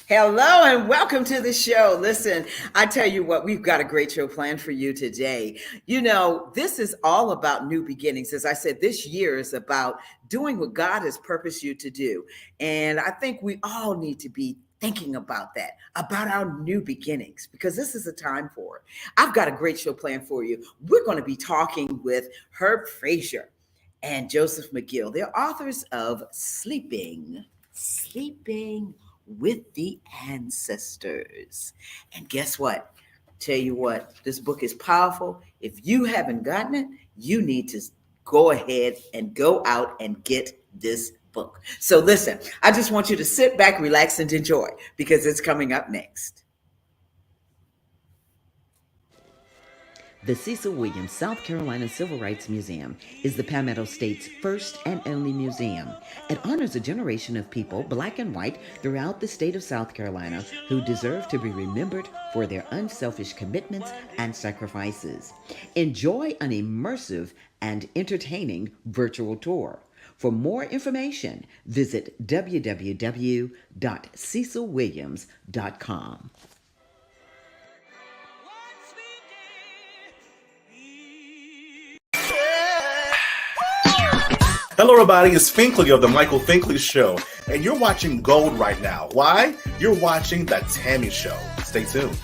Hello and welcome to the show. Listen, I tell you what, we've got a great show planned for you today. You know, this is all about new beginnings. As I said, this year is about doing what God has purposed you to do. And I think we all need to be thinking about that, about our new beginnings, because this is a time for it. I've got a great show planned for you. We're going to be talking with Fraizer and Joseph McGill. They're authors of Sleeping with the Ancestors. And guess what? Tell you what, this book is powerful. If you haven't gotten it, you need to go ahead and go out and get this book. So listen, I just want you to sit back, relax, and enjoy, because it's coming up next. The Cecil Williams South Carolina Civil Rights Museum is the Palmetto State's first and only museum. It honors a generation of people, black and white, throughout the state of South Carolina who deserve to be remembered for their unselfish commitments and sacrifices. Enjoy an immersive and entertaining virtual tour. For more information, visit www.cecilwilliams.com. Hello, everybody. It's Finkley of The Michael Finkley Show, and you're watching Gold right now. Why? You're watching The Tammy Show. Stay tuned.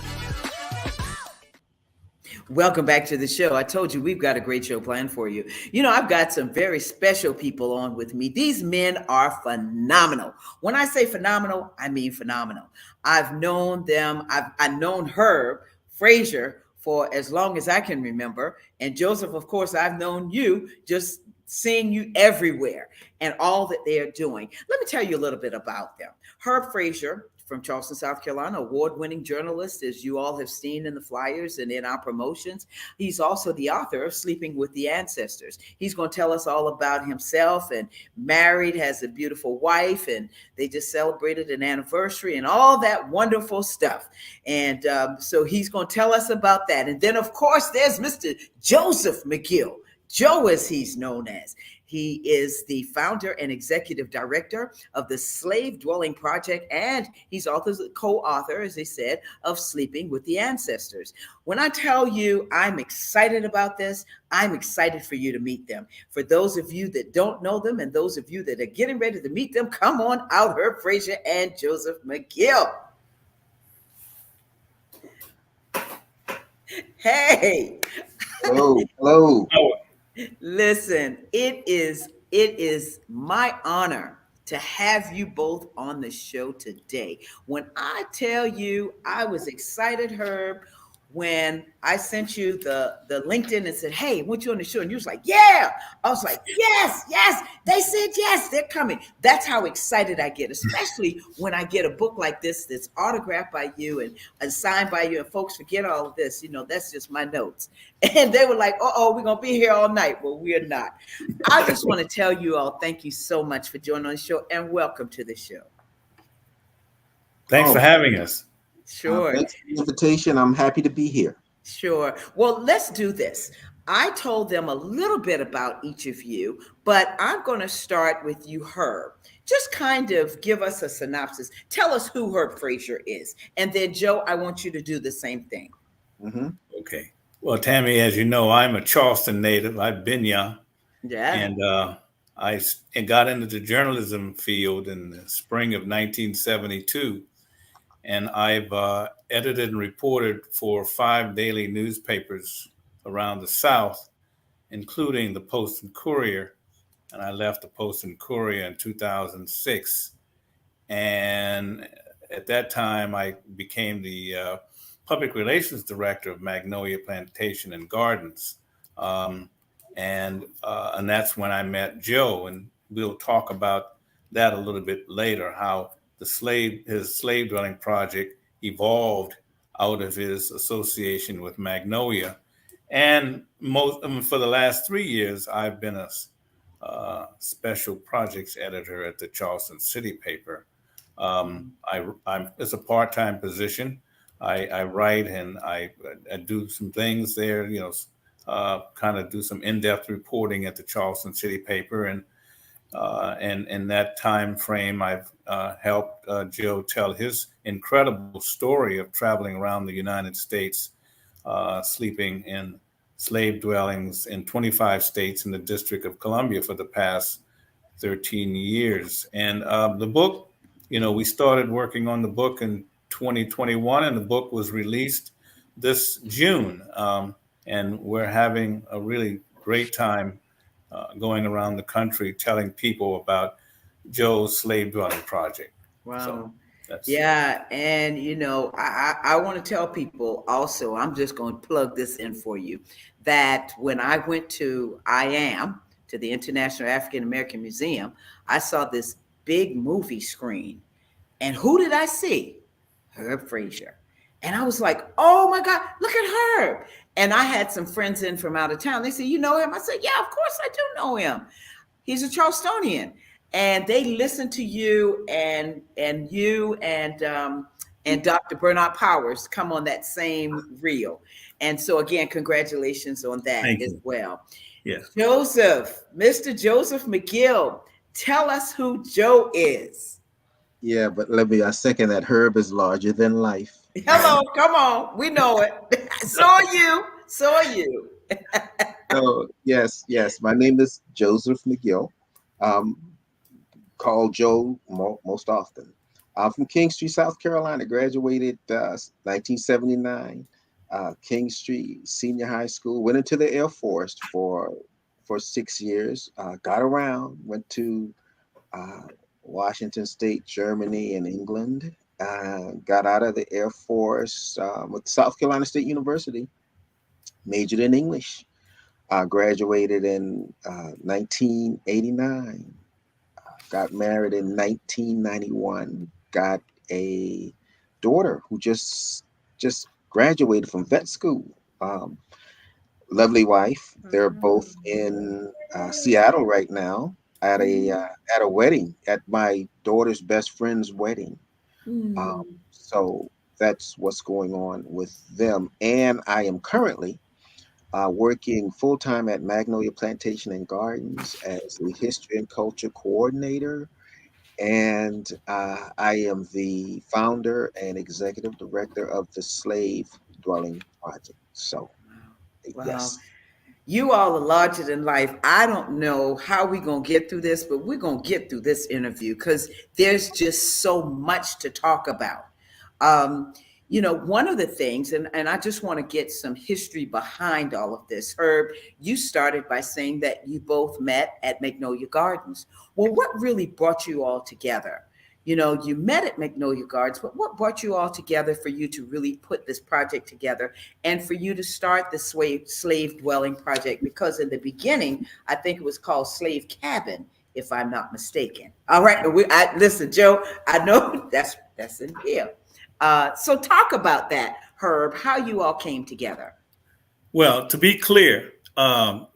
Welcome back to the show. I told you we've got a great show planned for you. You know, I've got some very special people on with me. These men are phenomenal. When I say phenomenal, I mean phenomenal. I've known them. I've known Fraizer, for as long as I can remember. And Joseph, of course, I've known you, just seeing you everywhere and all that they are doing. Let me tell you a little bit about them. Fraizer from Charleston, South Carolina, award-winning journalist, as you all have seen in the flyers and in our promotions. He's also the author of Sleeping with the Ancestors. He's going to tell us all about himself, and married, has a beautiful wife, and they just celebrated an anniversary and all that wonderful stuff. And so he's going to tell us about that. And then, of course, there's Mr. Joseph McGill. Joe, as he's known as. He is the founder and executive director of the Slave Dwelling Project, and he's also the co-author, as they said, of Sleeping with the Ancestors. When I tell you I'm excited about this, I'm excited for you to meet them. For those of you that don't know them and those of you that are getting ready to meet them, come on out, Fraizer and Joseph McGill. Hey. Hello. Listen, it is my honor to have you both on the show today. When I tell you I was excited, Herb, when I sent you the LinkedIn and said, hey, I want you on the show. And you was like, yeah. I was like, yes. They said yes, they're coming. That's how excited I get, especially when I get a book like this that's autographed by you and signed by you. And folks forget all of this. You know, that's just my notes. And they were like, we're going to be here all night. Well, we're not. I just want to tell you all, thank you so much for joining on the show, and welcome to the show. Thanks for having us. Sure. Thanks for the invitation. I'm happy to be here. Sure. Well, let's do this. I told them a little bit about each of you, but I'm going to start with you, Herb. Just kind of give us a synopsis. Tell us who Fraizer is. And then, Joe, I want you to do the same thing. Mm-hmm. Okay. Well, Tammy, as you know, I'm a Charleston native. I've been here, Yeah. and I got into the journalism field in the spring of 1972, and I've edited and reported for 5 daily newspapers around the South, including the Post and Courier. And I left the Post and Courier in 2006. And at that time, I became the public relations director of Magnolia Plantation and Gardens. Um, and that's when I met Joe, and we'll talk about that a little bit later. How his slave dwelling project evolved out of his association with Magnolia, and for the last 3 years, I've been a special projects editor at the Charleston City paper. I'm It's a part-time position. I write and I do some things there, kind of do some in-depth reporting at the Charleston City paper, and in that time frame, I've helped Joe tell his incredible story of traveling around the United States, sleeping in slave dwellings in 25 states in the District of Columbia for the past 13 years. And the book, we started working on the book in 2021, and the book was released this June. And we're having a really great time going around the country telling people about Joe's slave dwelling project. So Wow. that's Yeah, and I want to tell people also, I'm just going to plug this in for you, that when I went to the International African American Museum, I saw this big movie screen. And who did I see? Herb Fraizer. And I was like, oh my God, look at Herb. And I had some friends in from out of town. They said, you know him? I said, yeah, of course I do know him. He's a Charlestonian. And they listened to you and Dr. Bernard Powers come on that same reel. And so again, congratulations on that Thank as you. well. Yes. Joseph, Mr. Joseph McGill, tell us who Joe is. Yeah, but let me, I second that Herb is larger than life. Hello, come on. We know it. So are you. So are you. So, yes, my name is Joseph McGill, um, called Joe most often. I'm from King Street, South Carolina, graduated 1979, King Street Senior High School, went into the Air Force for 6 years, got around, went to uh, Washington State, Germany, and England. Got out of the Air Force with South Carolina State University, majored in English. Graduated in 1989. Got married in 1991. Got a daughter who just graduated from vet school. Um, Lovely wife. They're both in Seattle right now at a wedding, at my daughter's best friend's wedding. Um, Mm. so that's what's going on with them. And I am currently working full time at Magnolia Plantation and Gardens as the history and culture coordinator. And I am the founder and executive director of the Slave Dwelling Project. So, Wow. yes. You all are larger than life. I don't know how we're going to get through this, but we're going to get through this interview because there's just so much to talk about. Um, one of the things, and I just want to get some history behind all of this. Herb, you started by saying that you both met at Magnolia Gardens. Well, what really brought you all together? You met at Magnolia Gardens, but what brought you all together for you to really put this project together and for you to start the slave dwelling project? Because in the beginning, I think it was called Slave Cabin, if I'm not mistaken. All right, listen, Joe. I know that's in here. So talk about that, Herb. How you all came together. Well, to be clear,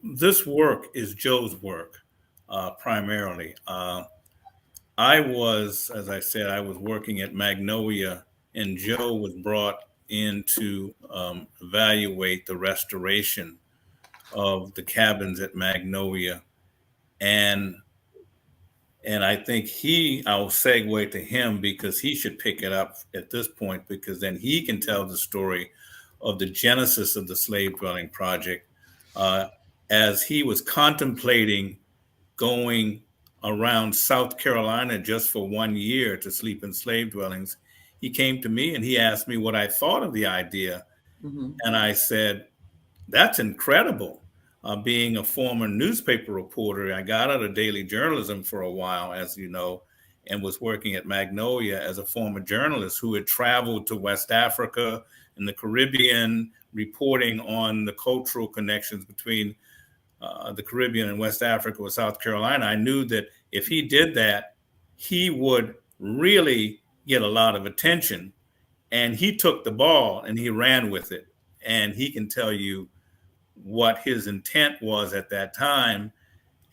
this work is Joe's work primarily. As I said, I was working at Magnolia, and Joe was brought in to evaluate the restoration of the cabins at Magnolia, and I think I'll segue to him because he should pick it up at this point because then he can tell the story of the genesis of the slave dwelling project. Uh, as he was contemplating going around South Carolina just for 1 year to sleep in slave dwellings, he came to me and he asked me what I thought of the idea. Mm-hmm. And I said, that's incredible. Being a former newspaper reporter, I got out of daily journalism for a while, as you know, and was working at Magnolia as a former journalist who had traveled to West Africa and the Caribbean, reporting on the cultural connections between the Caribbean and West Africa with South Carolina. I knew that if he did that, he would really get a lot of attention. And he took the ball and he ran with it. And he can tell you what his intent was at that time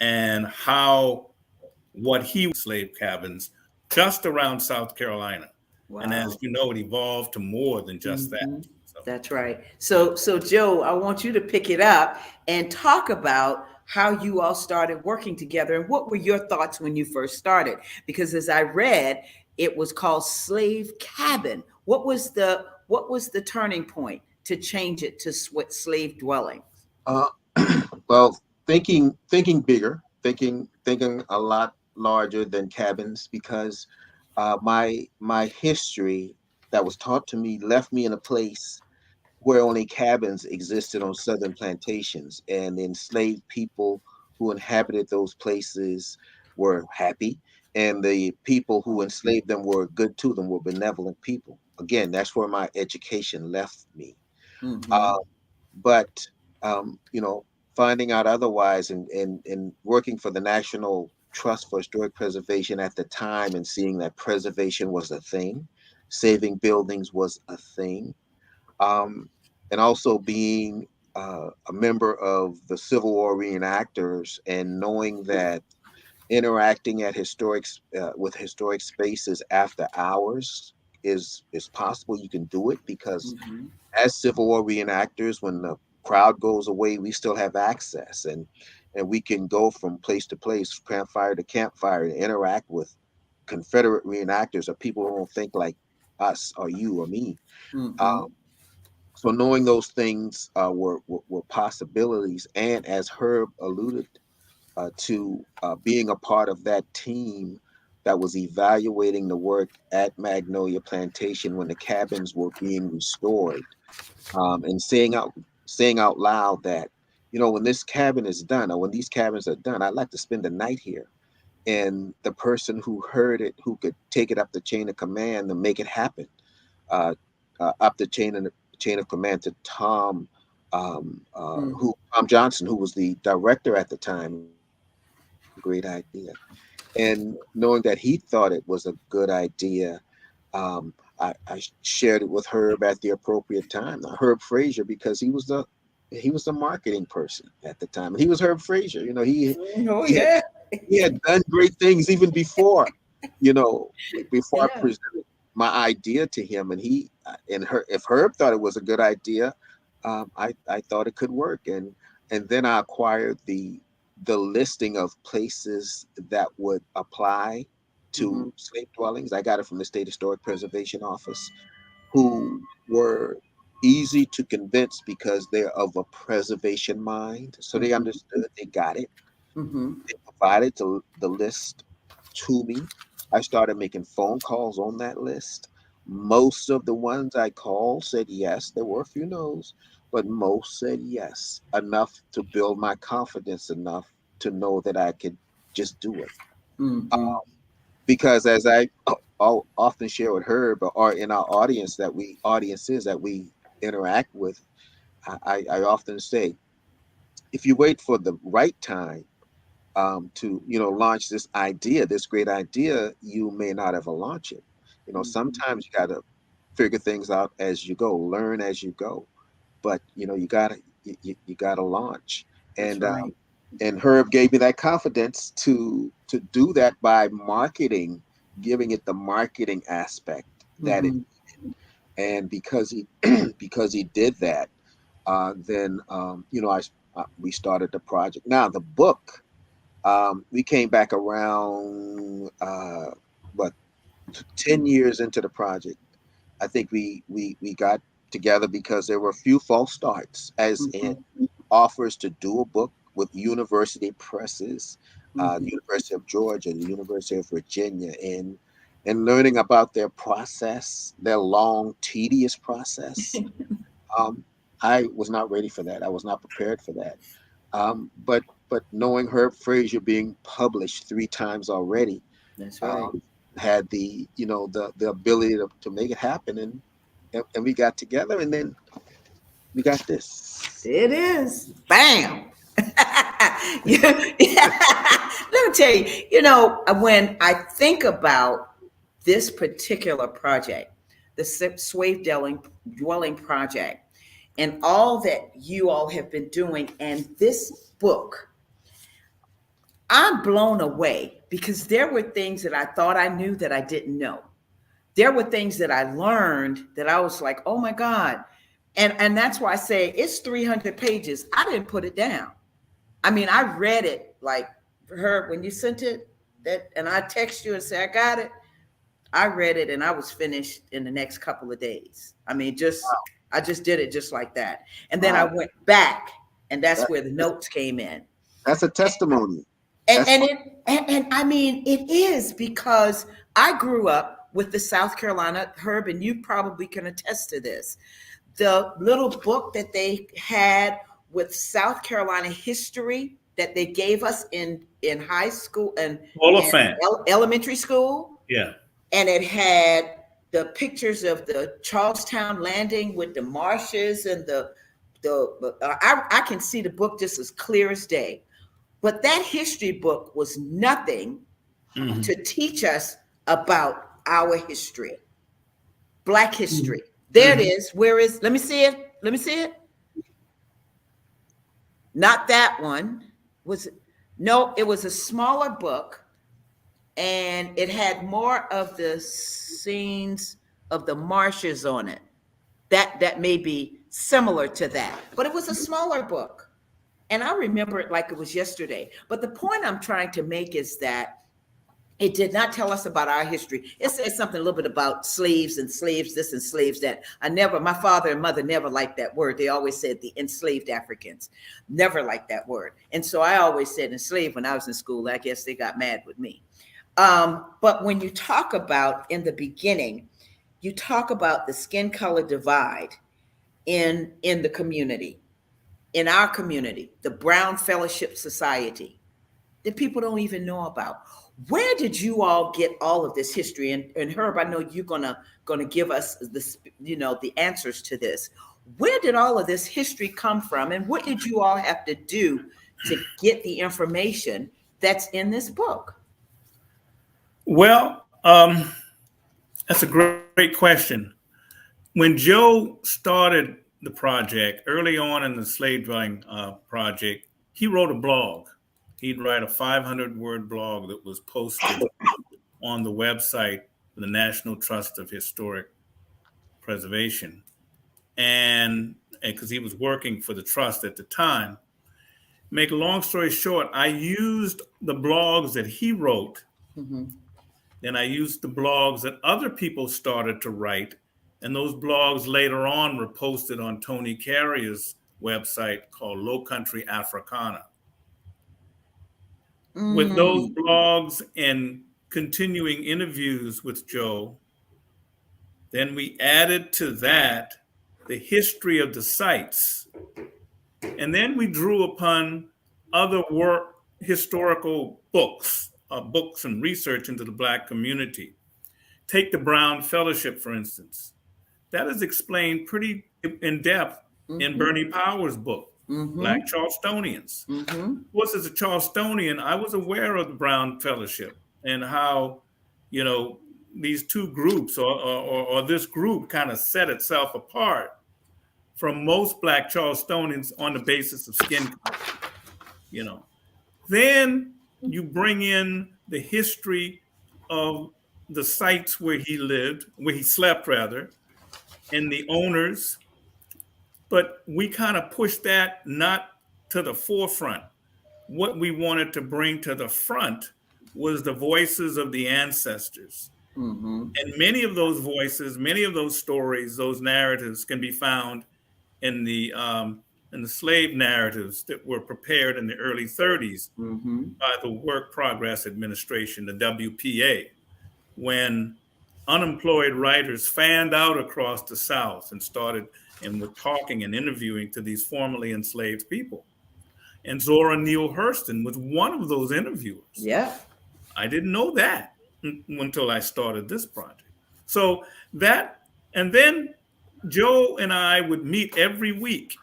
and how what he slave cabins just around South Carolina. And as Wow. you know, it evolved to more than just that. Hmm. So, That's right. So Joe, I want you to pick it up and talk about how you all started working together and what were your thoughts when you first started? Because as I read, it was called Slave Cabin. What was the turning point to change it to slave dwelling? Uh, well, thinking bigger, thinking a lot larger than cabins, because my history that was taught to me left me in a place where only cabins existed on southern plantations, and enslaved people who inhabited those places were happy, and the people who enslaved them were good to them, were benevolent people. Again, that's where my education left me. Mm-hmm. Uh, but you know, finding out otherwise, and working for the National Trust for Historic Preservation at the time, and seeing that preservation was a thing, saving buildings was a thing, um, and also being a member of the Civil War reenactors, and knowing that interacting at with historic spaces after hours is possible. You can do it because Mm-hmm. as Civil War reenactors, when the crowd goes away, we still have access, and we can go from place to place, campfire to campfire, and interact with Confederate reenactors or people who don't think like us or you or me. Mm-hmm. Um, so knowing those things were possibilities, and as Herb alluded to, being a part of that team that was evaluating the work at Magnolia Plantation when the cabins were being restored, and saying out loud that, when this cabin is done, or when these cabins are done, I'd like to spend the night here. And the person who heard it, who could take it up the chain of command to make it happen, uh, up the chain of command to Tom Johnson, who was the director at the time. Great idea. And knowing that he thought it was a good idea, I shared it with Herb at the appropriate time. Now, Herb Fraizer, because he was the marketing person at the time, and he was Herb Fraizer. Oh He had yeah. he had done great things even you know, before I Yeah. presented my idea to him, and if Herb thought it was a good idea, I thought it could work, and then I acquired the listing of places that would apply Mm-hmm. to slave dwellings. I got it from the State Historic Preservation Office, who were easy to convince because they're of a preservation mind. So they Mm-hmm. understood, they got it, Mm-hmm. provided the list to me. I started making phone calls on that list. Most of the ones I called said yes. There were a few no's, but most said yes, enough to build my confidence enough to know that I could just do it. Mm-hmm. Because as I'll often share with her, or in our audiences that we interact with, I often say, if you wait for the right time, to launch this great idea, you may not ever launch it. Mm-hmm. Sometimes you got to figure things out as you go, learn as you go, but you gotta launch. That's and right. and Herb gave me that confidence to do that by giving it the marketing aspect that it Mm-hmm. and because he because he did that, then we started the project. Now the book, we came back around, what, 10 years into the project. I think we got together because there were a few false starts, as in offers to do a book with university presses, the University of Georgia, the University of Virginia, and learning about their process, their long, tedious process. I was not ready for that. I was not prepared for that. But knowing Herb Fraizer being published 3 times already, That's right. um, had the the ability to make it happen, and we got together, and then we got this. It is. Bam. Let me tell you, when I think about this particular project, the Slave Dwelling Project, and all that you all have been doing, and this book, I'm blown away because there were things that I thought I knew that I didn't know. There were things that I learned that I was like, oh my God. And that's why I say it's 300 pages. I didn't put it down. I mean, I read it like her when you sent it, that, and I text you and say I got it. I read it and I was finished in the next couple of days. I mean, I just did it just like that. And then I went back, and that's where the notes came in. That's a testimony. And I mean, it is because I grew up with the South Carolina, Herb, and you probably can attest to this. The little book that they had with South Carolina history that they gave us in high school and elementary school. Yeah. And it had the pictures of the Charlestown landing with the marshes and I can see the book just as clear as day. But that history book was nothing to teach us about our history, Black history. There it is. Where is, let me see it. Let me see it. Not that one. Was it? No, it was a smaller book, and it had more of the scenes of the marshes on it. That may be similar to that, but it was a smaller book. And I remember it like it was yesterday. But the point I'm trying to make is that it did not tell us about our history. It says something a little bit about slaves and slaves this and slaves that. My father and mother never liked that word. They always said the enslaved Africans. Never liked that word. And so I always said enslaved when I was in school. I guess they got mad with me. But when you talk about, in the beginning, you talk about the skin color divide in the community, in our community, the Brown Fellowship Society, that people don't even know about. Where did you all get all of this history? And Herb, I know you're gonna give us this, the answers to this. Where did all of this history come from, and what did you all have to do to get the information that's in this book? Well, that's a great question. When Joe started the project early on in the slave dwelling project, he wrote a blog. He'd write a 500-word blog that was posted on the website for the National Trust of Historic Preservation. And because he was working for the trust at the time, make a long story short, I used the blogs that he wrote. Then I used the blogs that other people started to write. And those blogs later on were posted on Tony Carrier's website called Low Country Africana. With those blogs and continuing interviews with Joe, then we added to that the history of the sites. And then we drew upon other historical books and research into the Black community. Take the Brown Fellowship, for instance. That is explained pretty in depth in Bernie Powers' book, Black Charlestonians. Of course, as a Charlestonian, I was aware of the Brown Fellowship and how, these two groups or this group kind of set itself apart from most Black Charlestonians on the basis of skin color. Then you bring in the history of the sites where he slept rather, and the owners. But we kind of pushed that not to the forefront. What we wanted to bring to the front was the voices of the ancestors And many of those voices, many of those stories, those narratives can be found in the slave narratives that were prepared in the early 30s by the Work Progress Administration, the WPA, when unemployed writers fanned out across the South and started and were talking and interviewing to these formerly enslaved people. And Zora Neale Hurston was one of those interviewers. Yeah. I didn't know that until I started this project. So that, and then Joe and I would meet every week,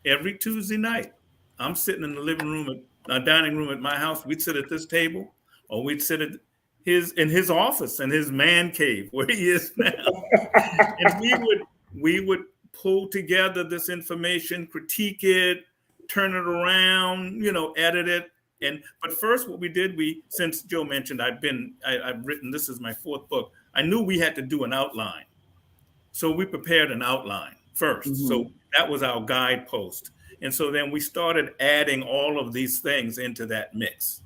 every Tuesday night. I'm sitting in the living room at dining room at my house. We'd sit at this table, or we'd sit at his office in his man cave where he is now. And we would pull together this information, critique it, turn it around, edit it. But first, what we did, since Joe mentioned, I've written, this is my fourth book. I knew we had to do an outline, so we prepared an outline first. So that was our guidepost, and so then we started adding all of these things into that mix.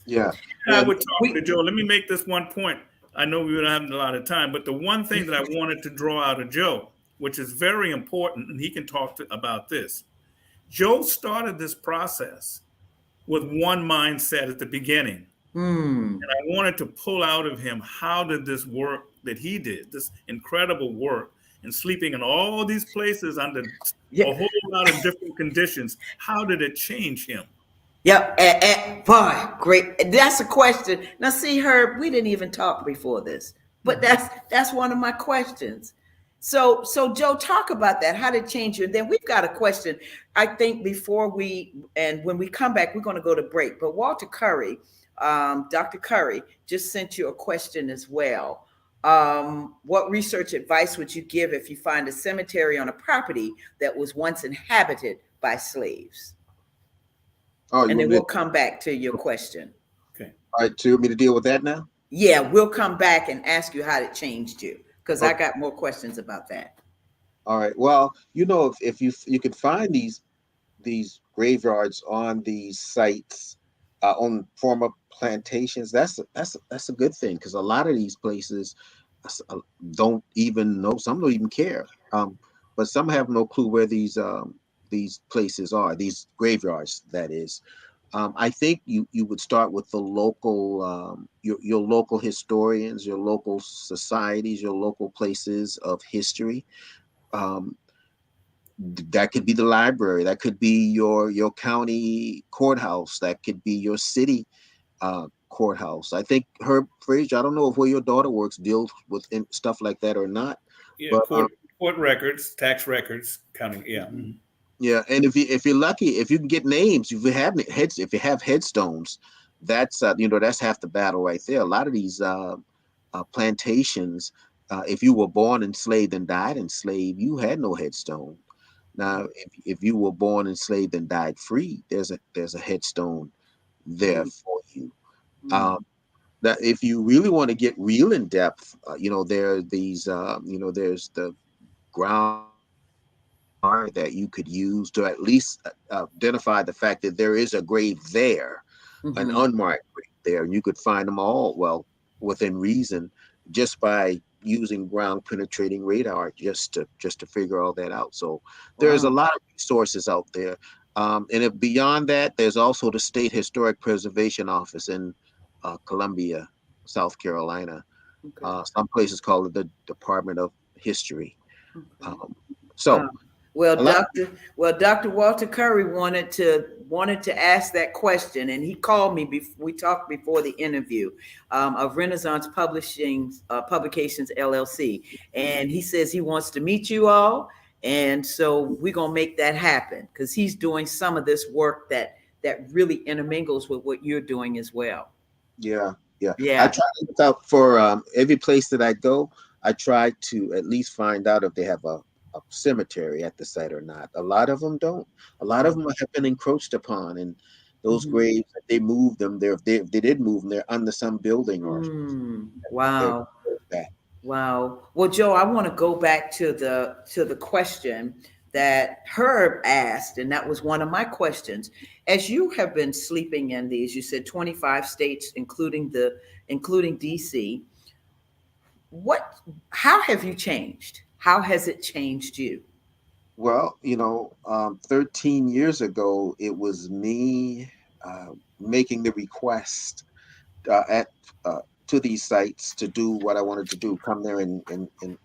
Yeah. And I would talk to Joe. Let me make this one point. I know we don't have a lot of time, but the one thing that I wanted to draw out of Joe, which is very important, and he can talk about this. Joe started this process with one mindset at the beginning. And I wanted to pull out of him, how did this work that he did, this incredible work, and sleeping in all these places under a whole lot of different conditions, how did it change him? Yep. Boy, great. That's a question. Now, see, Herb, we didn't even talk before this, but that's one of my questions. So Joe, talk about that. How did it change you? And then we've got a question. I think when we come back, we're going to go to break. But Walter Curry, Dr. Curry, just sent you a question as well. What research advice would you give if you find a cemetery on a property that was once inhabited by slaves? And then we'll come back to your question. Okay. All right, so you want me to deal with that now? Yeah, we'll come back and ask you how it changed you, because I got more questions about that. All right. Well, if you could find these graveyards on these sites, on former plantations, that's a good thing, because a lot of these places don't even know. Some don't even care. But some have no clue where these places are, these graveyards, that is. I think you would start with the local, your local historians, your local societies, your local places of history. That could be the library, that could be your county courthouse, that could be your city courthouse. I think Fraizer, I don't know if where your daughter works deals with stuff like that or not. Yeah, but, court records, tax records, counting. Yeah. Mm-hmm. Yeah, and if you're lucky, if you can get names, if you have headstones, that's that's half the battle right there. A lot of these plantations, if you were born enslaved and died enslaved, you had no headstone. Now, if you were born enslaved and died free, there's a headstone there for you. That if you really want to get real in depth, there are these, there's the ground that you could use to at least identify the fact that there is a grave there, an unmarked grave there, and you could find them all, well, within reason, just by using ground penetrating radar, just to figure all that out. So there's a lot of resources out there, and if beyond that, there's also the State Historic Preservation Office in Columbia, South Carolina. Some places call it the Department of History. Dr. Walter Curry wanted to ask that question, and he called me. We talked before the interview of Renaissance Publications LLC, and he says he wants to meet you all, and so we're gonna make that happen, because he's doing some of this work that really intermingles with what you're doing as well. Yeah. I try to look out for every place that I go. I try to at least find out if they have a cemetery at the site or not. A lot of them don't. A lot of them have been encroached upon, and those graves, if they moved them, if they did move them, they're under some building or Wow. Well, Joe, I want to go back to the question that Herb asked, and that was one of my questions. As you have been sleeping in these, you said 25 states, including DC. What? How have you changed? How has it changed you? Well, 13 years ago, it was me making the request at to these sites to do what I wanted to do, come there and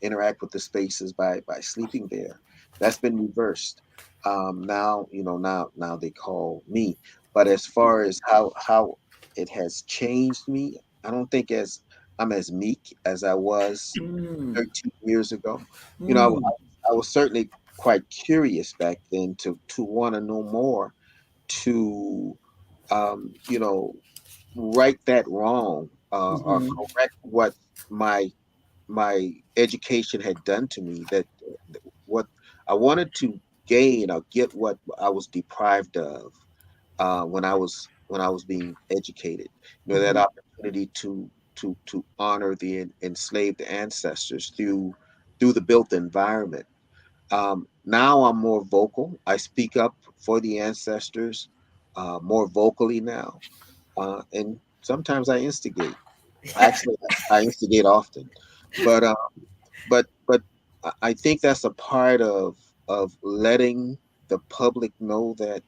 interact with the spaces by sleeping there. That's been reversed. Now, now they call me. But as far as how it has changed me, I don't think as I'm as meek as I was Mm, 13 years ago. mm, I was certainly quite curious back then to want to know more, to you know right that wrong, or mhm, correct what my my education had done to me. What I wanted to gain or get what I was deprived of when I was being educated. That mhm, opportunity to honor the enslaved ancestors through the built environment. Now I'm more vocal. I speak up for the ancestors more vocally now, and sometimes I instigate. Actually, I instigate often, but I think that's a part of letting the public know that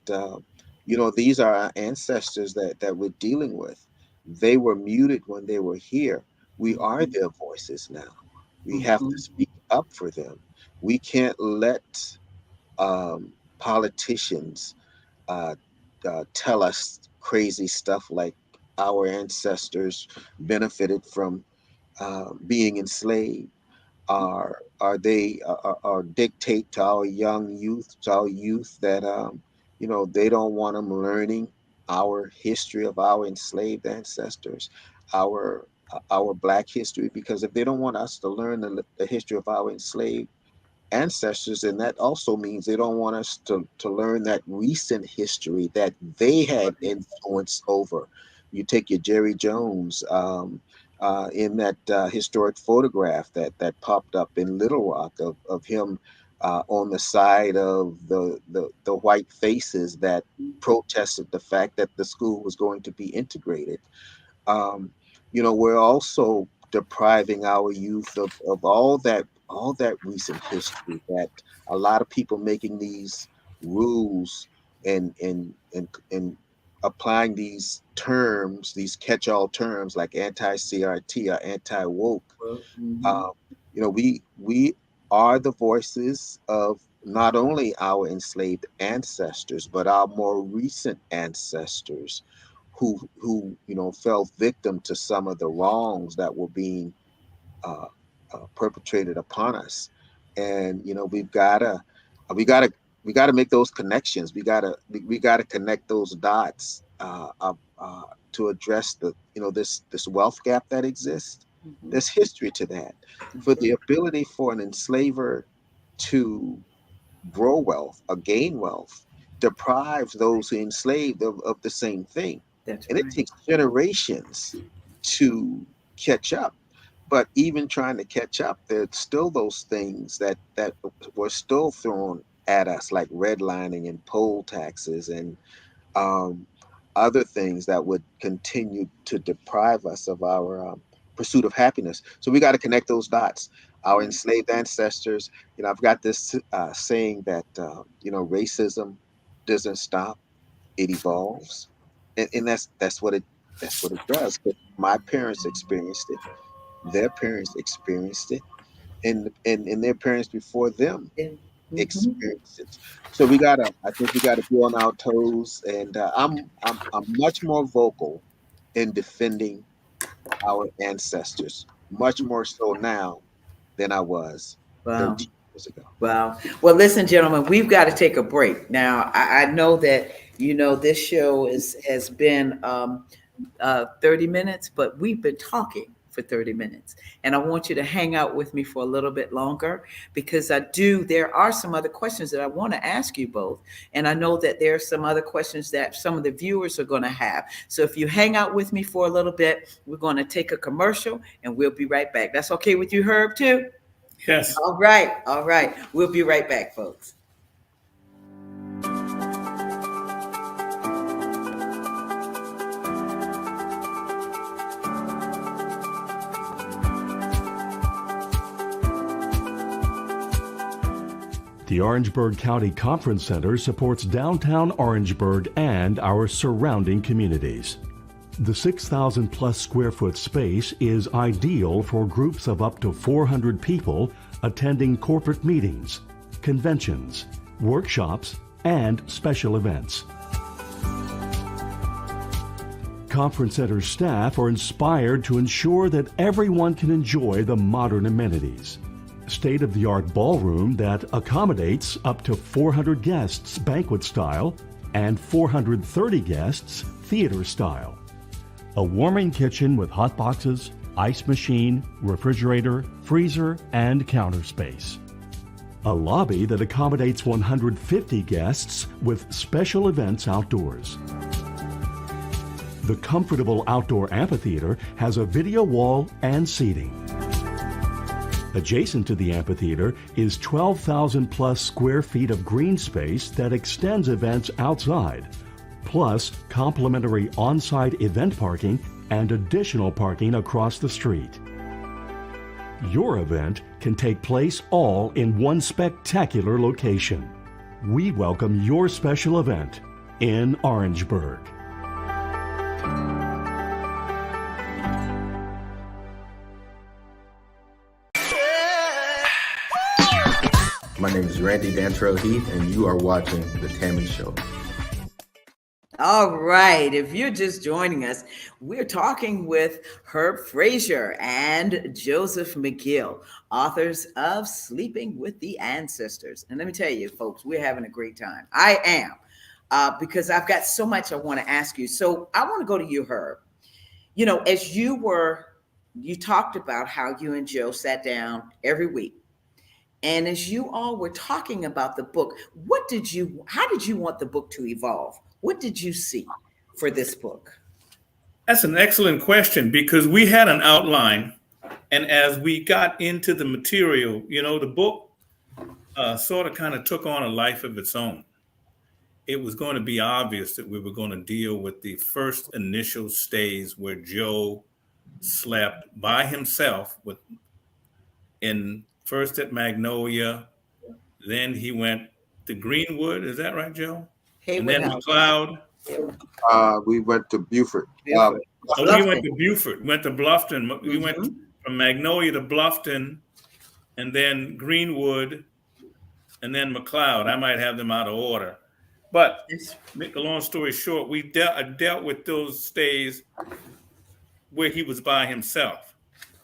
these are our ancestors that we're dealing with. They were muted when they were here. We are their voices now. We have to mhm. speak up for them. We can't let politicians uh, tell us crazy stuff like our ancestors benefited from being enslaved. Are they are dictate to our young youth, to our youth, that they don't want them learning our history of our enslaved ancestors, our Black history, because if they don't want us to learn the history of our enslaved ancestors, and that also means they don't want us to learn that recent history that they had influence over. You take your Jerry Jones, in that historic photograph that popped up in Little Rock of him on the side of the white faces that protested the fact that the school was going to be integrated. um, we're also depriving our youth of all that recent history, that a lot of people making these rules and applying these terms, these catch-all terms like anti-CRT or anti-woke. Well, mhm, um, we are the voices of not only our enslaved ancestors, but our more recent ancestors who fell victim to some of the wrongs that were being uh, perpetrated upon us. And we gotta we gotta make those connections. We gotta connect those dots, to address this wealth gap that exists. mhm. There's history to that. That's For right. the ability for an enslaver to grow wealth or gain wealth deprives those who enslaved of the same thing. That's And it right. takes generations to catch up. But even trying to catch up, there's still those things that were still thrown at us, like redlining and poll taxes and um, other things that would continue to deprive us of our pursuit of happiness. So we got to connect those dots. Our enslaved ancestors, I've got this saying that, racism doesn't stop, it evolves. And that's what it does. But my parents experienced it, their parents experienced it, and their parents before them And, mhm. experienced it. So I think we gotta be on our toes, and I'm much more vocal in defending our ancestors, much more so now than I was Wow. 13 years ago. Wow. Well, listen, gentlemen, we've got to take a break. Now, I know that, this show has been 30 minutes, but we've been talking for 30 minutes. And I want you to hang out with me for a little bit longer because there are some other questions that I want to ask you both. And I know that there are some other questions that some of the viewers are going to have. So if you hang out with me for a little bit, we're going to take a commercial and we'll be right back. That's okay with you, Herb, too? Yes. All right. All right. We'll be right back, folks. The Orangeburg County Conference Center supports downtown Orangeburg and our surrounding communities. The 6,000 plus square foot space is ideal for groups of up to 400 people attending corporate meetings, conventions, workshops, and special events. Conference Center staff are inspired to ensure that everyone can enjoy the modern amenities. State-of-the-art ballroom that accommodates up to 400 guests banquet style and 430 guests theater style. A warming kitchen with hot boxes, ice machine, refrigerator, freezer, and counter space. A lobby that accommodates 150 guests with special events outdoors. The comfortable outdoor amphitheater has a video wall and seating. Adjacent to the amphitheater is 12,000 plus square feet of green space that extends events outside, plus complimentary on-site event parking and additional parking across the street. Your event can take place all in one spectacular location. We welcome your special event in Orangeburg. My name is Randy Dantrell Heath, and you are watching The Tammy Show. All right. If you're just joining us, we're talking with Herb Fraizer and Joseph McGill, authors of Sleeping with the Ancestors. And let me tell you, folks, we're having a great time. I am, because I've got so much I want to ask you. So I want to go to you, Herb. You know, as you talked about how you and Joe sat down every week. And as you all were talking about the book, how did you want the book to evolve? What did you see for this book? That's an excellent question, because we had an outline. And as we got into the material, you know, the book sort of kind of took on a life of its own. It was going to be obvious that we were going to deal with the first initial stays where Joe slept by himself first at Magnolia, then he went to Greenwood. Is that right, Joe? And then McLeod. We went to Beaufort. We went to Beaufort. Went to Bluffton. We went from Magnolia to Bluffton, and then Greenwood, and then McLeod. I might have them out of order, but make a long story short, I dealt with those stays where he was by himself,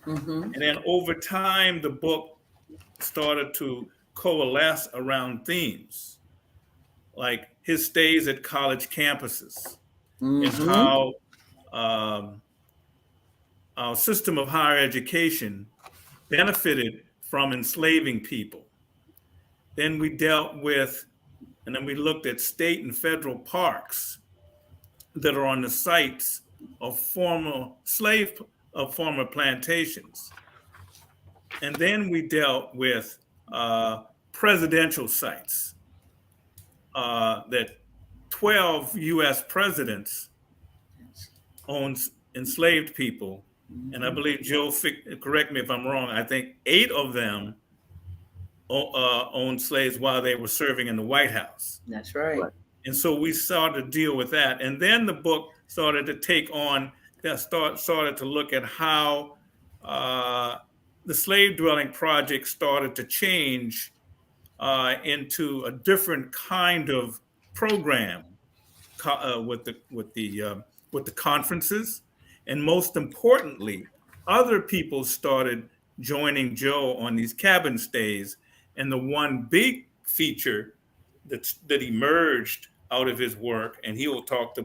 and then over time, the book started to coalesce around themes like his stays at college campuses and how our system of higher education benefited from enslaving people. Then we we looked at state and federal parks that are on the sites of former plantations. And then we dealt with presidential sites that 12 U.S. presidents owned enslaved people. And I believe Joe, correct me if I'm wrong, I think 8 of them owned slaves while they were serving in the White House. That's right. And so we started to deal with that. And then the book started to look at how the slave dwelling project started to change into a different kind of program with the conferences, and most importantly, other people started joining Joe on these cabin stays. And the one big feature that emerged out of his work, and he will talk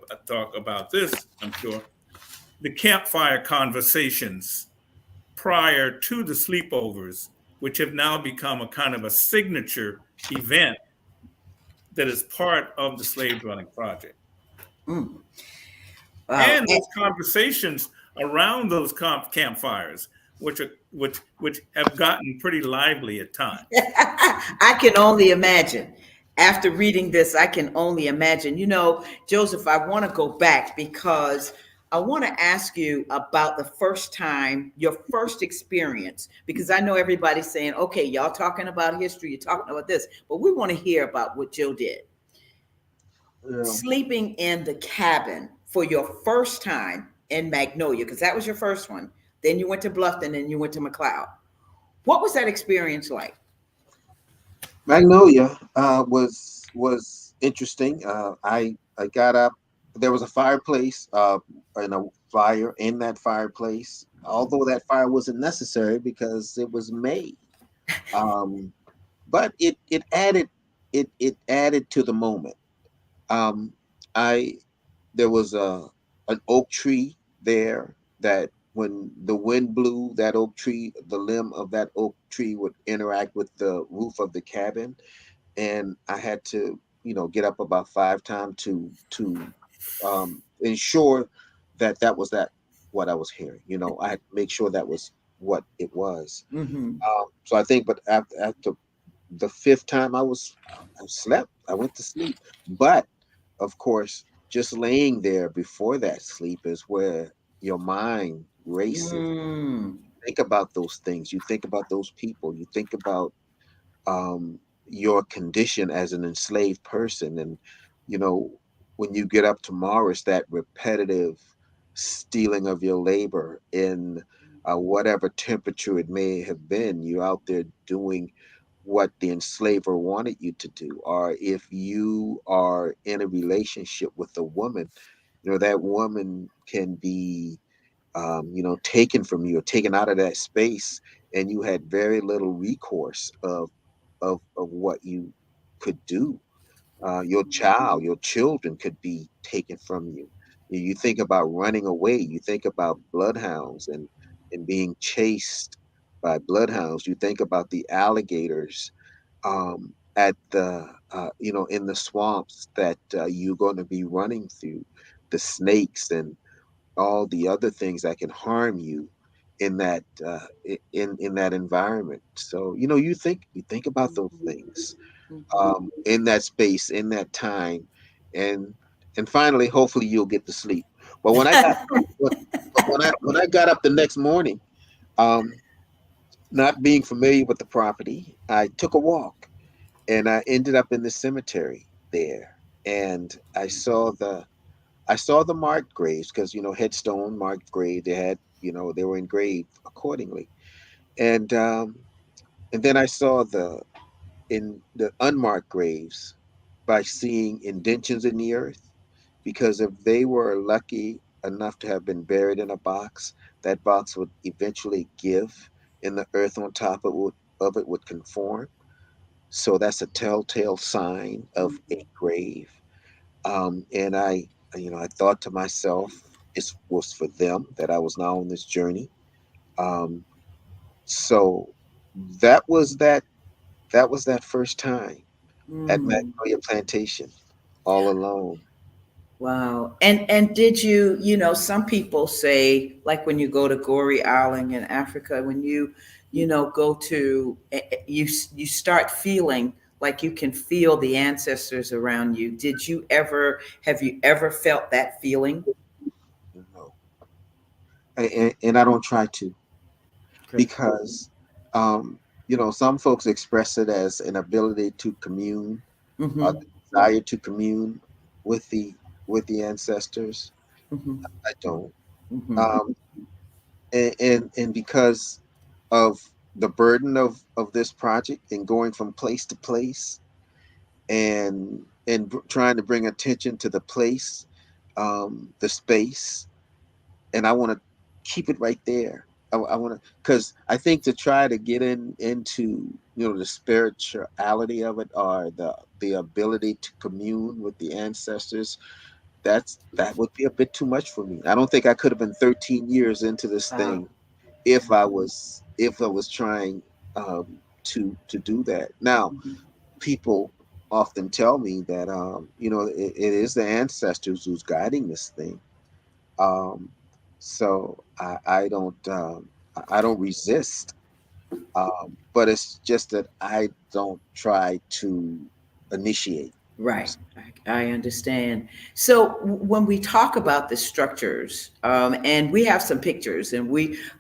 about this, I'm sure, the campfire conversations prior to the sleepovers, which have now become a kind of a signature event that is part of the slave dwelling project. And those conversations around those campfires, which have gotten pretty lively at times. I can only imagine. After reading this, I can only imagine. You know, Joseph, I want to go back because I want to ask you about the first time, your first experience, because I know everybody's saying, okay, y'all talking about history, you're talking about this, but we want to hear about what Joe did. Yeah. Sleeping in the cabin for your first time in Magnolia, because that was your first one. Then you went to Bluffton and you went to McLeod. What was that experience like? Magnolia was interesting. I got up. There was a fireplace, and a fire in that fireplace. Although that fire wasn't necessary because it was May, um, but it added to the moment. Um, I There was a an oak tree there that when the wind blew, that oak tree, the limb of that oak tree would interact with the roof of the cabin, and I had to, get up about 5 times to ensure that that was that what I was hearing. I had to make sure that was what it was. Mm-hmm. So I think, but after the fifth time, I slept. I went to sleep, but of course, just laying there before that sleep is where your mind races. Mm. Think about those things. You think about those people. You think about your condition as an enslaved person. And, you know, when you get up tomorrow, it's that repetitive stealing of your labor in whatever temperature it may have been. You're out there doing what the enslaver wanted you to do. Or if you are in a relationship with a woman, that woman can be taken from you or taken out of that space, and you had very little recourse of what you could do. Your children could be taken from you. You think about running away. You think about bloodhounds and being chased by bloodhounds. You think about the alligators at the in the swamps that you're going to be running through, the snakes and all the other things that can harm you in that in that environment. So you think about those things in that space, in that time, and finally, hopefully, you'll get to sleep. But but when I got up the next morning, um, not being familiar with the property, I took a walk and I ended up in the cemetery there, and I saw the marked graves because headstone marked grave. They were engraved accordingly, and then I saw the unmarked graves by seeing indentions in the earth, because if they were lucky enough to have been buried in a box, that box would eventually give, and the earth on top of it would conform. So that's a telltale sign of a grave. And I thought to myself, it was for them that I was now on this journey. Um, so that was that. That was that first time at Mm. Magnolia Plantation, all alone. Wow. And did you, some people say, like when you go to Goree Island in Africa, when you go to you start feeling like you can feel the ancestors around you. Have you ever felt that feeling? You know, and I don't try to, Great. because some folks express it as an ability to commune, a Mm-hmm. desire to commune with the ancestors. Mm-hmm. I don't. Mm-hmm. Um, and because of the burden of this project and going from place to place, and trying to bring attention to the place, the space, and I want to keep it right there. I want to, because I think to try to get into the spirituality of it, or the ability to commune with the ancestors, that would be a bit too much for me. I don't think I could have been 13 years into this Wow. thing if I was trying to do that. Now, people often tell me that it is the ancestors who's guiding this thing. Um, so I don't resist, but it's just that I don't try to initiate. Right. I understand. So when we talk about the structures, and we have some pictures, and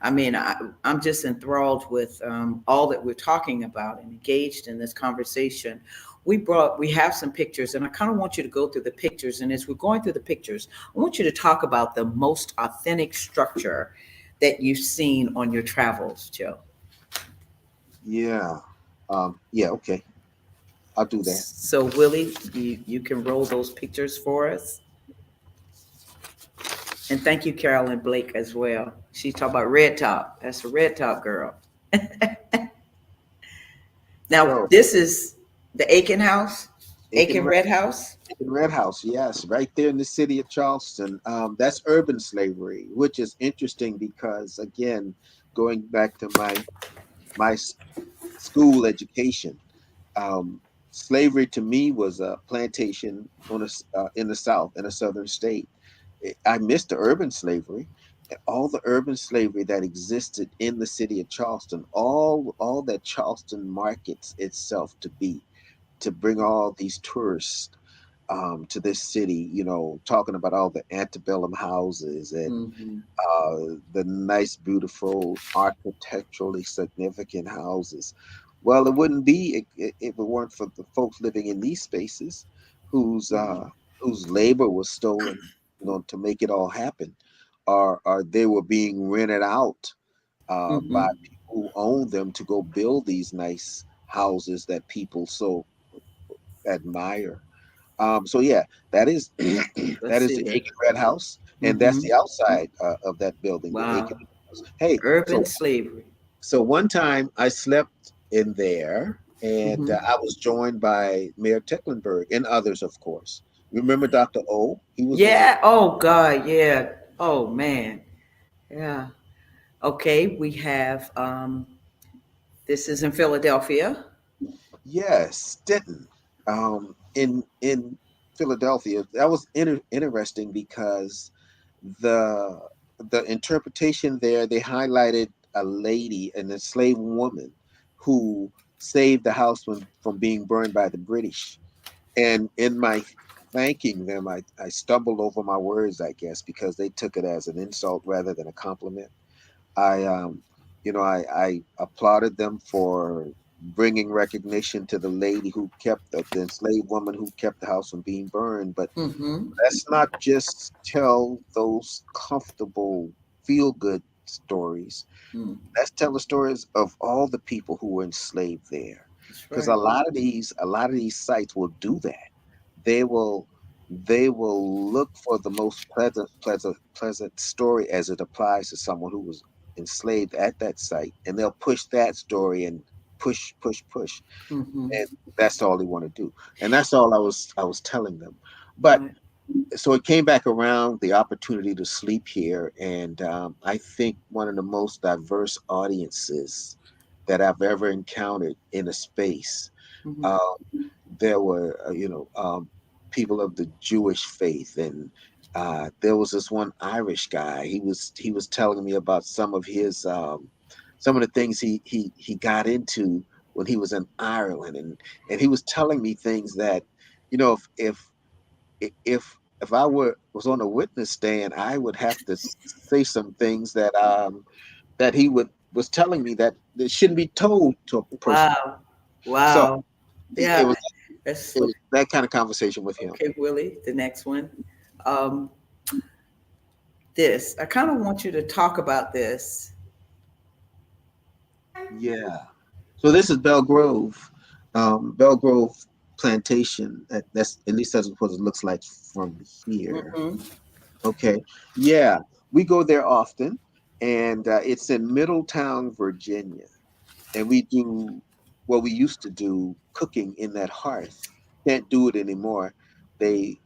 I'm just enthralled with all that we're talking about and engaged in this conversation. We have some pictures, and I kind of want you to go through the pictures. And as we're going through the pictures, I want you to talk about the most authentic structure that you've seen on your travels, Joe. Yeah. Yeah. Okay. I'll do that. So Willie, you can roll those pictures for us. And thank you, Carolyn Blake, as well. She talked about Red Top. That's a Red Top girl. Now, So, this is the Aiken House, Aiken Aiken Red, Red House. Aiken Red House, yes, right there in the city of Charleston. That's urban slavery, which is interesting because, again, going back to my school education, um, slavery to me was a plantation in the South, in a southern state. I missed the urban slavery, all the urban slavery that existed in the city of Charleston, all that Charleston markets itself to bring all these tourists to this city. Talking about all the antebellum houses and Mm-hmm. the nice, beautiful, architecturally significant houses. Well, it wouldn't be if it weren't for the folks living in these spaces whose whose labor was stolen, to make it all happen, or they were being rented out by Mm-hmm. people who owned them to go build these nice houses that people so admire. So yeah, that is Let's that is see the that. Aiken Red House, and that's Mm-hmm. the outside of that building, the Wow. Aiken House. Hey, Urban so slavery. one time I slept in there, and Mm-hmm. I was joined by Mayor Tecklenburg and others, of course. Remember Dr. O? He was one of Yeah. Oh God. Yeah. Oh man. Yeah. Okay. We have. This is in Philadelphia. Yes, Denton, in Philadelphia. That was interesting because the the interpretation there, they highlighted a lady, an enslaved woman, who saved the house from being burned by the British. And in my thanking them, I stumbled over my words, I guess, because they took it as an insult rather than a compliment. I, I applauded them for bringing recognition to the lady who kept the enslaved woman who kept the house from being burned. But Mm-hmm. let's not just tell those comfortable, feel good stories. Mm, Let's tell the stories of all the people who were enslaved there, that's because right. a lot of these sites will do that. They will they will look for the most pleasant story as it applies to someone who was enslaved at that site, and they'll push that story and push, Mm-hmm. and that's all they want to do. And that's all I was telling them. But Right. so it came back around, the opportunity to sleep here, and I think one of the most diverse audiences that I've ever encountered in a space. Mm-hmm. um, there were people of the Jewish faith, and there was this one Irish guy. He was telling me about some of the things he got into when he was in Ireland, and he was telling me things that, if I was on a witness stand, I would have to say some things that he was telling me that shouldn't be told to a person. Wow. So Wow. it Yeah. was That's it was that kind of conversation with him. okay, Willie. The next one. Um, this. I kind of want you to talk about this. Yeah. So this is Bell Grove Plantation. That's at least that's what it looks like from here. Mm-hmm. Okay. Yeah, we go there often, and it's in Middletown, Virginia, and we do what we used to do, cooking in that hearth. Can't do it anymore. The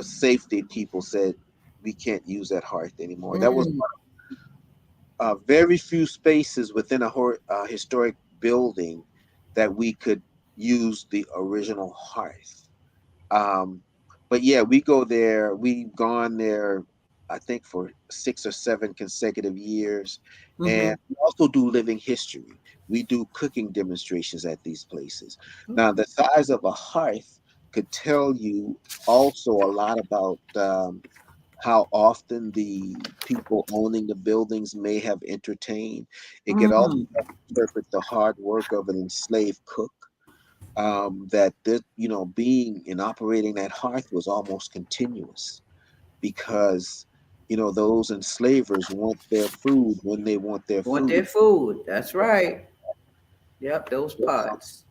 safety people said we can't use that hearth anymore. That was Mm, very few spaces within a historic building that we could use the original hearth. Um, but yeah, we go there. We've gone there, I think, for 6 or 7 consecutive years. mm-hmm. And we also do living history. We do cooking demonstrations at these places. Now, the size of a hearth could tell you also a lot about how often the people owning the buildings may have entertained. It could also Mm. interpret the hard work of an enslaved cook. That this, being and operating that hearth was almost continuous because those enslavers want their food when they want their Want food. their food. That's right. Yep, those pots.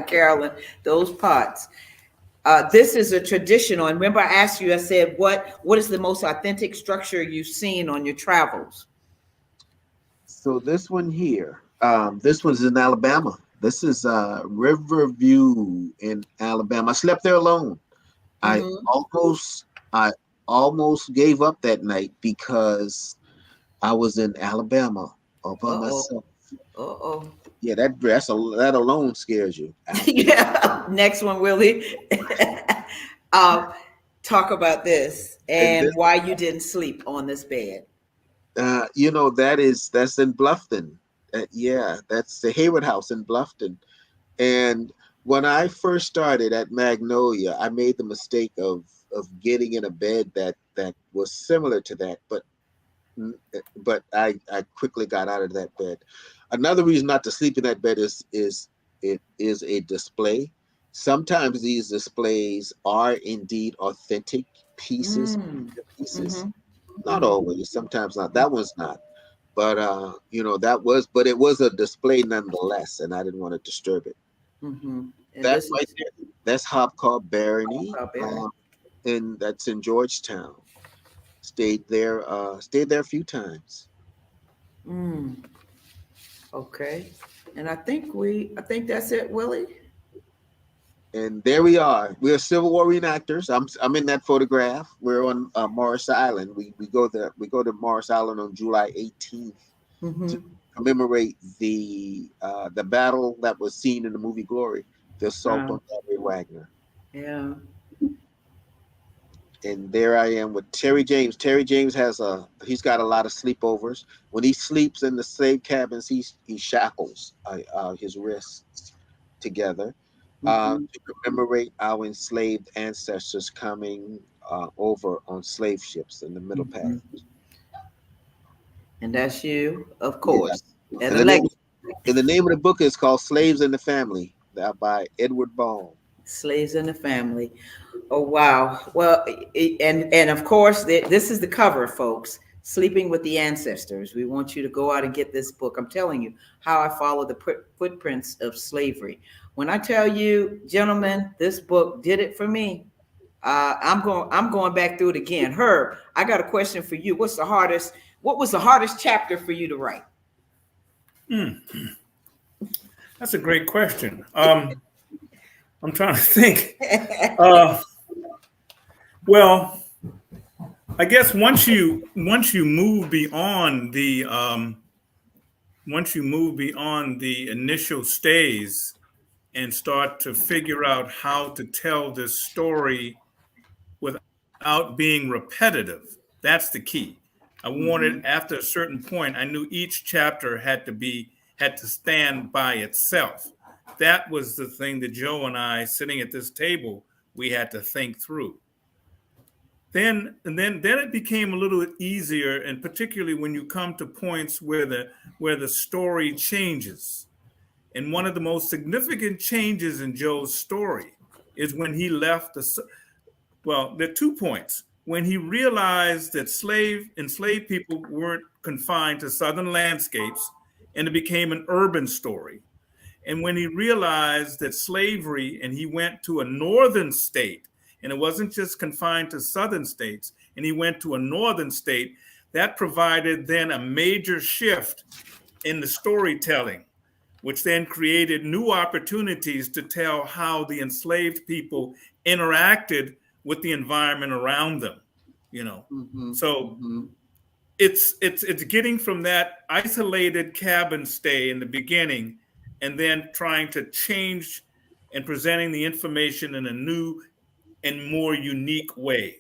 Carolyn, those pots. This is a traditional. And remember, I asked you. I said, "What is the most authentic structure you've seen on your travels?" So this one here, this one's in Alabama. This is Riverview in Alabama. I slept there alone. I Mm-hmm. almost, I almost gave up that night because I was in Alabama all by Uh oh. myself. Uh oh. Yeah, that alone scares you. Yeah. Next one, Willie. um, Talk about this And and this, why you didn't sleep on this bed. that's in Bluffton. Yeah, that's the Hayward House in Bluffton. And when I first started at Magnolia, I made the mistake of getting in a bed that was similar to that, but I quickly got out of that bed. Another reason not to sleep in that bed is it is a display. Sometimes these displays are indeed authentic pieces, Mm. pieces. Mm-hmm. Not Mm-hmm. always, sometimes not. That one's not. But but it was a display nonetheless, and I didn't want to disturb it. Mm-hmm. And That this right is there, that's hop called Barony, Barry. and that's in Georgetown. Stayed there a few times. Mm. Okay. And I think that's it, Willie. And there we are. We're Civil War reenactors. I'm in that photograph. We're on Morris Island. We go to Morris Island on July 18th to Mm-hmm. commemorate the battle that was seen in the movie Glory, the assault Uh, on Gary Wagner. yeah. And there I am with Terry James. Terry James he's got a lot of sleepovers. When he sleeps in the slave cabins, he shackles his wrists together Mm-hmm. to commemorate our enslaved ancestors coming over on slave ships in the Middle Mm-hmm. Passage. And that's you, of Yeah, course. And and the legacy. the name of the book is called "Slaves in the Family," by Edward Ball. Slaves in the family. Oh wow. Well, and of course, this is the cover, folks. Sleeping with the Ancestors. We want you to go out and get this book. I'm telling you how I follow the footprints of slavery. When I tell you, gentlemen, this book did it for me. I'm going back through it again. Herb, I got a question for you. What was the hardest chapter for you to write? That's a great question. I'm trying to think. Uh, well, I guess once you move beyond the initial stays and start to figure out how to tell this story without being repetitive, that's the key. I wanted, Mm-hmm. after a certain point, I knew each chapter had to stand by itself. That was the thing that Joe and I, sitting at this table, we had to think through. Then it became a little easier, and particularly when you come to points where the story changes. And one of the most significant changes in Joe's story is when he left well, there are 2 points. When he realized that enslaved people weren't confined to southern landscapes and it became an urban story. And when he realized that slavery, and he went to a northern state, and it wasn't just confined to southern states, and he went to a northern state, that provided then a major shift in the storytelling, which then created new opportunities to tell how the enslaved people interacted with the environment around them, you know. Mm-hmm. So Mm-hmm. it's getting from that isolated cabin stay in the beginning and then trying to change and presenting the information in a new and more unique way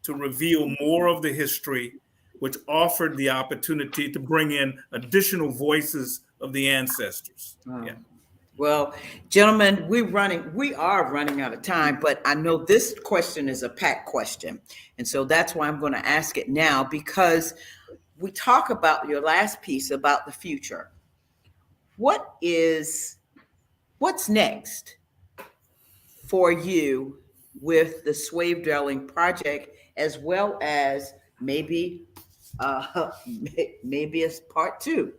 to reveal more of the history, which offered the opportunity to bring in additional voices of the ancestors. Wow. Yeah. Well, gentlemen, we are running out of time, but I know this question is a packed question. And so that's why I'm going to ask it now, because we talk about your last piece about the future. What is what's next for you with the Swave Dwelling project, as well as maybe uh maybe it's part two.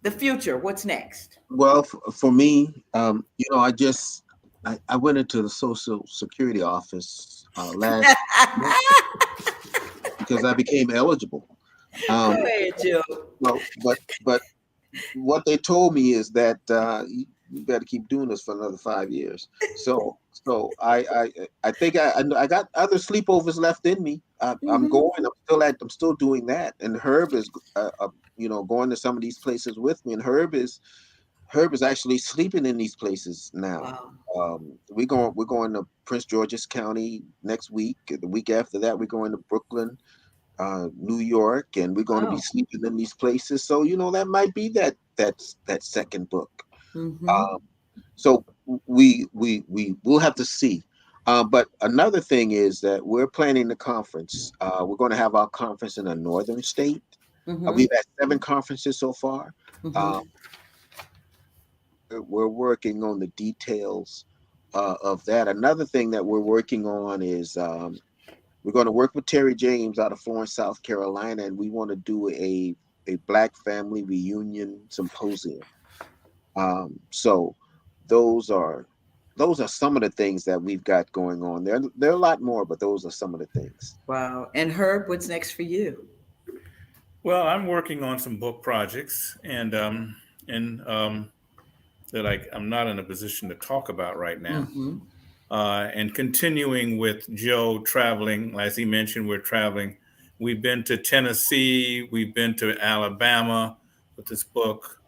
The future, what's next? Well, for me, I went into the Social Security office last month because I became eligible. Go Um, ahead, Joe. but what they told me is that you better keep doing this for another 5 years. So I think I got other sleepovers left in me. I'm Mhm. going. I'm still doing that. And Herb is going to some of these places with me. And Herb is actually sleeping in these places now. Wow. We're going to Prince George's County next week. The week after that, we're going to Brooklyn, New York, and we're going to be Wow. sleeping in these places. So that might be that second book. Mm-hmm. Um, so we will have to see. But another thing is that we're planning the conference. We're going to have our conference in a northern state. Mm-hmm. We've had 7 conferences so far. Mm-hmm. Uh, we're working on the details of that. Another thing that we're working on is we're going to work with Terry James out of Florence, South Carolina, and we want to do a Black family reunion symposium. So those are those are some of the things that we've got going on. There are a lot more, but those are some of the things. Wow. And Herb, what's next for you? Well, I'm working on some book projects, and that I'm not in a position to talk about right now. Mm-hmm. And continuing with Joe traveling, as he mentioned, we're traveling. We've been to Tennessee, we've been to Alabama with this book.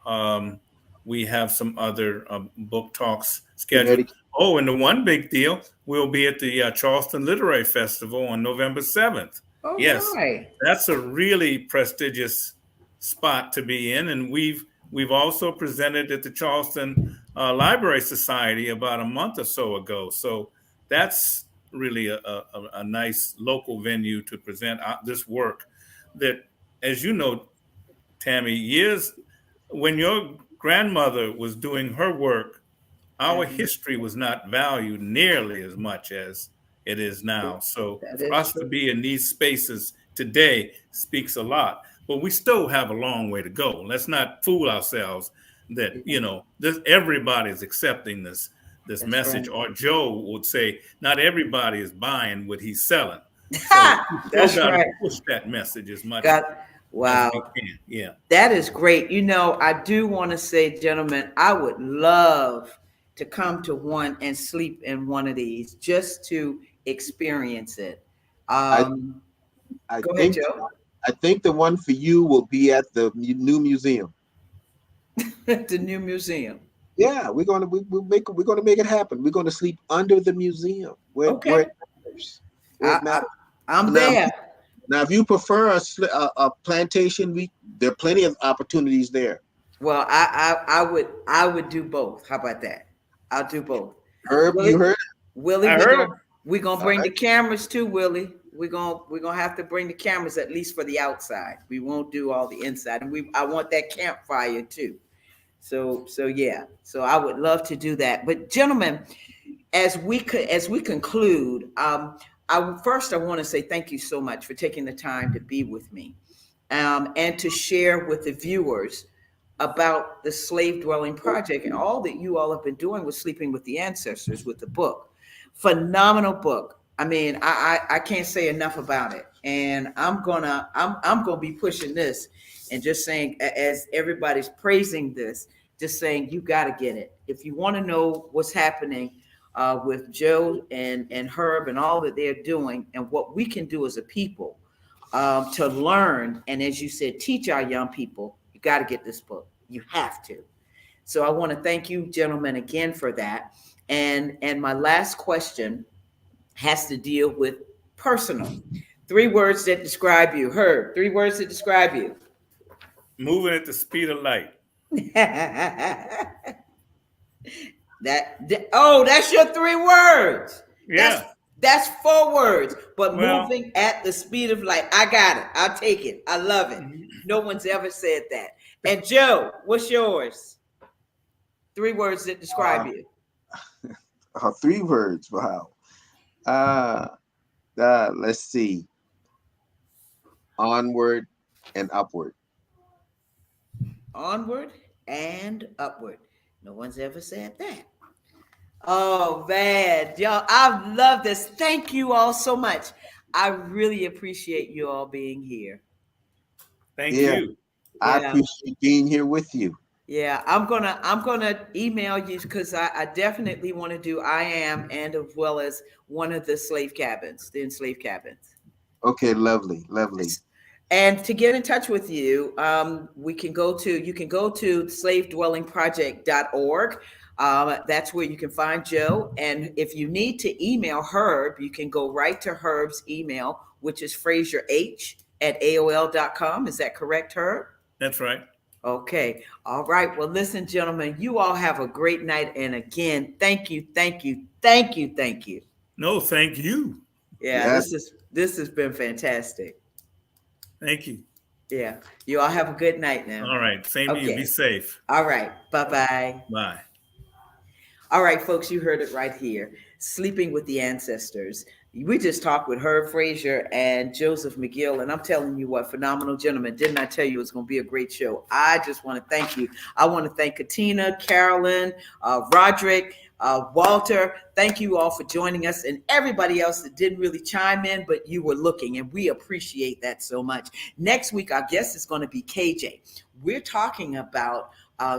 We have some other book talks scheduled. Connecticut. Oh, and the one big deal, we'll be at the Charleston Literary Festival on November 7th. All Yes, right. that's a really prestigious spot to be in, and we've also presented at the Charleston Library Society about a month or so ago. So that's really a nice local venue to present this work that, as you know, Tammy, years when your grandmother was doing her work, our That is history was not valued nearly as much as it is now. So that for is us to true. be in these spaces today speaks a lot. But we still have a long way to go. Let's not fool ourselves that, Yeah, this everybody's accepting this that's message. right. Or Joe would say, not everybody is buying what he's selling. So we still That's got to right. push that message as much Got as wow. we can. Yeah. That is great. I do want to say, gentlemen, I would love to come to one and sleep in one of these just to experience it. I Um, I Go ahead, think Joe. I think the one for you will be at the new museum. The new museum. Yeah, we're gonna make it happen. We're gonna sleep under the museum where Okay. it matters. Where I, it matters. I'm Now, there. if you prefer a plantation, there are plenty of opportunities there. Well, I would do both. How about that? I'll do both. Herb, you Willie, heard? Willie, I heard. we gonna All bring the right. cameras too, Willie. We're gonna have to bring the cameras at least for the outside. We won't do all the inside, and I want that campfire too. So yeah. So I would love to do that. But gentlemen, as we conclude, I want to say thank you so much for taking the time to be with me, and to share with the viewers about the Slave Dwelling Project and all that you all have been doing with Sleeping with the Ancestors with the book. Phenomenal book. I mean, I can't say enough about it, and I'm gonna be pushing this and just saying, as everybody's praising this, just saying you got to get it if you want to know what's happening with Joe and Herb and all that they're doing and what we can do as a people, to learn, and as you said, teach our young people. You got to get this book. You have to. So I want to thank you, gentlemen, again for that. And my last question has to deal with personal. 3 words that describe you. Herb, 3 words that describe you. Moving at the speed of light. That's your 3 words. That's Yeah. that's 4 words, but Well, moving at the speed of light. I got it. I'll take it. I love it. No one's ever said that. And Joe, what's yours? 3 words that describe Uh, you. 3 words. Wow. Uh, let's see. Onward and upward. Onward and upward. No one's ever said that. Oh man, y'all, I love this. Thank you all so much. I really appreciate you all being here. thank Yeah, you. I Yeah. appreciate being here with you. Yeah, I'm gonna email you because I definitely want to do I am and as well as one of the slave cabins, the enslaved cabins. Okay, lovely, lovely. And to get in touch with you, you can go to slavedwellingproject.org. That's where you can find Joe. And if you need to email Herb, you can go right to Herb's email, which is FraizerH@AOL.com. Is that correct, Herb? That's right. Okay. All right. Well, listen, gentlemen, you all have a great night. And again, thank you, thank you, thank you, thank you. No, thank you. Yeah, Yes. this has been fantastic. Thank you. Yeah. You all have a good night now. All right. Same to you. Okay. Be safe. All right. Bye-bye. Bye. All right, folks, you heard it right here. Sleeping with the Ancestors. We just talked with Herb Fraizer and Joseph McGill, and I'm telling you what, phenomenal gentlemen. Didn't I tell you it was going to be a great show? I just want to thank you. I want to thank Katina, Carolyn, Roderick, Walter. Thank you all for joining us, and everybody else that didn't really chime in, but you were looking, and we appreciate that so much. Next week, our guest is going to be KJ. We're talking about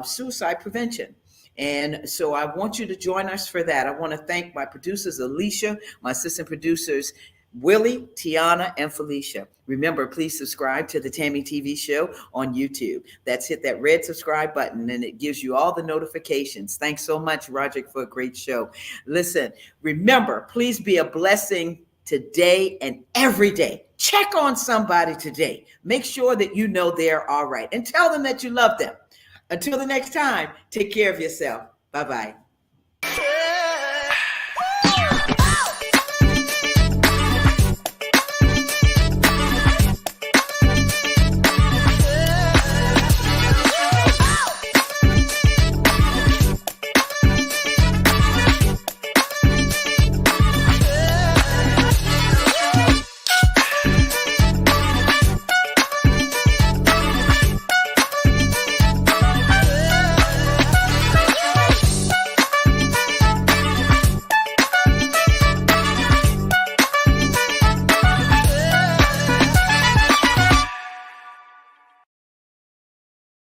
suicide prevention. And so I want you to join us for that. I want to thank my producers, Alicia, my assistant producers, Willie, Tiana, and Felicia. Remember, please subscribe to the Tammy TV show on YouTube. Hit that red subscribe button and it gives you all the notifications. Thanks so much, Roderick, for a great show. Listen, remember, please be a blessing today and every day. Check on somebody today. Make sure that you know they're all right and tell them that you love them. Until the next time, take care of yourself. Bye-bye.